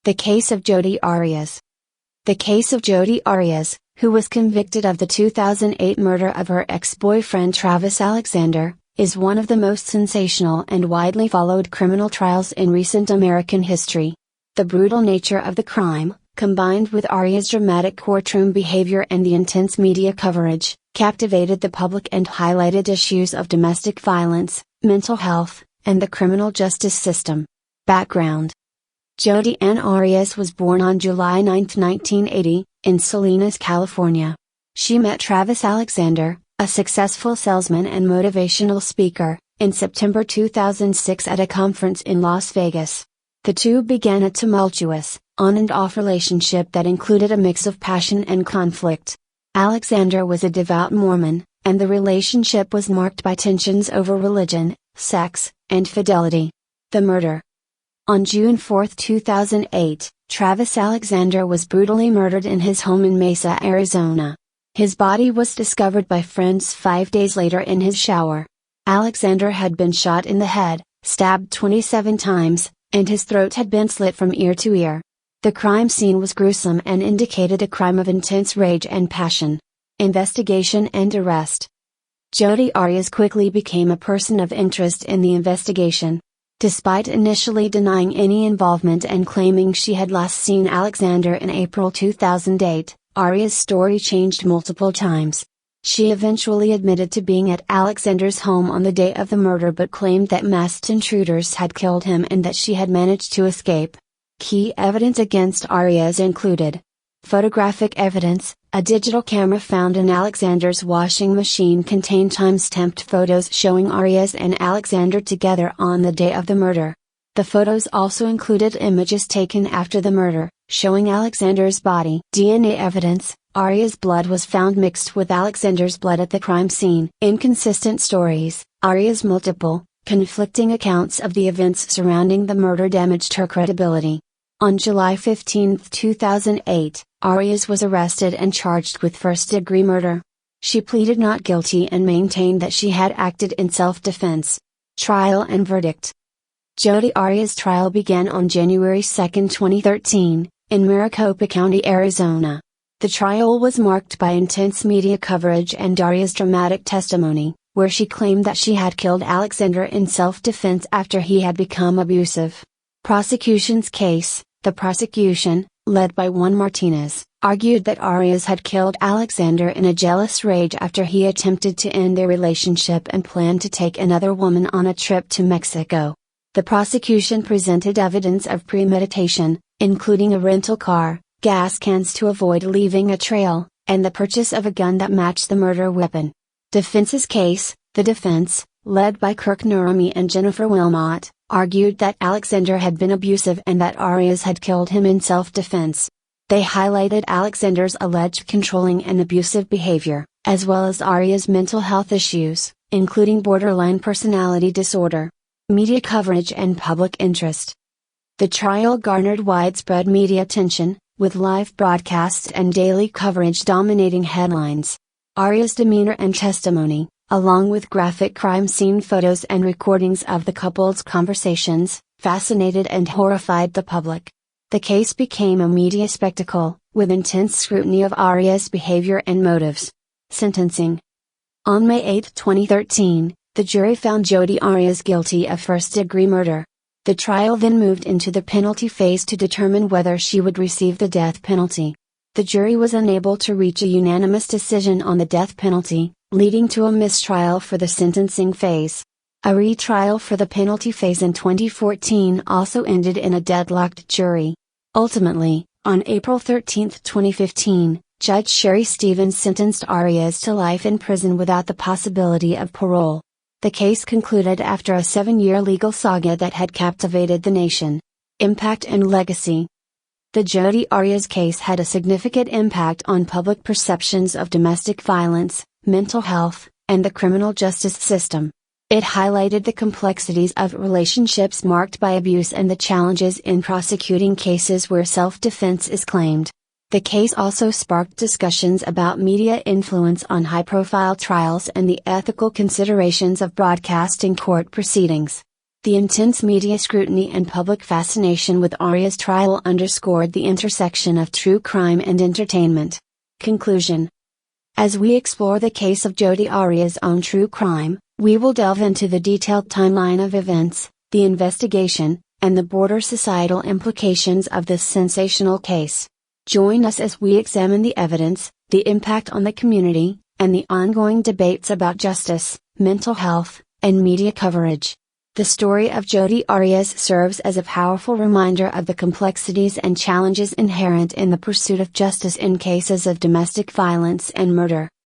The case of Jodi Arias. The case of Jodi Arias, who was convicted of the 2008 murder of her ex-boyfriend Travis Alexander, is one of the most sensational and widely followed criminal trials in recent American history. The brutal nature of the crime, combined with Arias' dramatic courtroom behavior and the intense media coverage, captivated the public and highlighted issues of domestic violence, mental health, and the criminal justice system. Background: Jodi Arias was born on July 9, 1980, in Salinas, California. She met Travis Alexander, a successful salesman and motivational speaker, in September 2006 at a conference in Las Vegas. The two began a tumultuous, on and off relationship that included a mix of passion and conflict. Alexander was a devout Mormon, and the relationship was marked by tensions over religion, sex, and fidelity. The murder. On June 4, 2008, Travis Alexander was brutally murdered in his home in Mesa, Arizona. His body was discovered by friends 5 days later in his shower. Alexander had been shot in the head, stabbed 27 times, and his throat had been slit from ear to ear. The crime scene was gruesome and indicated a crime of intense rage and passion. Investigation and arrest. Jodi Arias quickly became a person of interest in the investigation. Despite initially denying any involvement and claiming she had last seen Alexander in April 2008, Arias' story changed multiple times. She eventually admitted to being at Alexander's home on the day of the murder but claimed that masked intruders had killed him and that she had managed to escape. Key evidence against Arias included photographic evidence. A digital camera found in Alexander's washing machine contained time-stamped photos showing Arias and Alexander together on the day of the murder. The photos also included images taken after the murder, showing Alexander's body. DNA evidence. Arias' blood was found mixed with Alexander's blood at the crime scene. Inconsistent stories. Arias' multiple, conflicting accounts of the events surrounding the murder damaged her credibility. On July 15, 2008, Arias was arrested and charged with first-degree murder. She pleaded not guilty and maintained that she had acted in self-defense. Trial and verdict. Jodi Arias' trial began on January 2, 2013, in Maricopa County, Arizona. The trial was marked by intense media coverage and Arias' dramatic testimony, where she claimed that she had killed Alexander in self-defense after he had become abusive. Prosecution's case. The prosecution, led by Juan Martinez, argued that Arias had killed Alexander in a jealous rage after he attempted to end their relationship and planned to take another woman on a trip to Mexico. The prosecution presented evidence of premeditation, including a rental car, gas cans to avoid leaving a trail, and the purchase of a gun that matched the murder weapon. Defense's case. The defense, led by Kirk Nurami and Jennifer Wilmot, argued that Alexander had been abusive and that Arias had killed him in self-defense. They highlighted Alexander's alleged controlling and abusive behavior, as well as Arias' mental health issues, including borderline personality disorder. Media coverage and public interest. The trial garnered widespread media attention, with live broadcasts and daily coverage dominating headlines. Arias' demeanor and testimony, along with graphic crime scene photos and recordings of the couple's conversations, fascinated and horrified the public. The case became a media spectacle, with intense scrutiny of Arias' behavior and motives. Sentencing. On May 8, 2013, the jury found Jodi Arias guilty of first-degree murder. The trial then moved into the penalty phase to determine whether she would receive the death penalty. The jury was unable to reach a unanimous decision on the death penalty, leading to a mistrial for the sentencing phase. A retrial for the penalty phase in 2014 also ended in a deadlocked jury. Ultimately, on April 13, 2015, Judge Sherry Stevens sentenced Arias to life in prison without the possibility of parole. The case concluded after a 7-year legal saga that had captivated the nation. Impact and legacy. The Jodi Arias case had a significant impact on public perceptions of domestic violence, mental health, and the criminal justice system. It highlighted the complexities of relationships marked by abuse and the challenges in prosecuting cases where self-defense is claimed. The case also sparked discussions about media influence on high-profile trials and the ethical considerations of broadcasting court proceedings. The intense media scrutiny and public fascination with Arias' trial underscored the intersection of true crime and entertainment. Conclusion. As we explore the case of Jodi Arias on True Crime, we will delve into the detailed timeline of events, the investigation, and the broader societal implications of this sensational case. Join us as we examine the evidence, the impact on the community, and the ongoing debates about justice, mental health, and media coverage. The story of Jodi Arias serves as a powerful reminder of the complexities and challenges inherent in the pursuit of justice in cases of domestic violence and murder.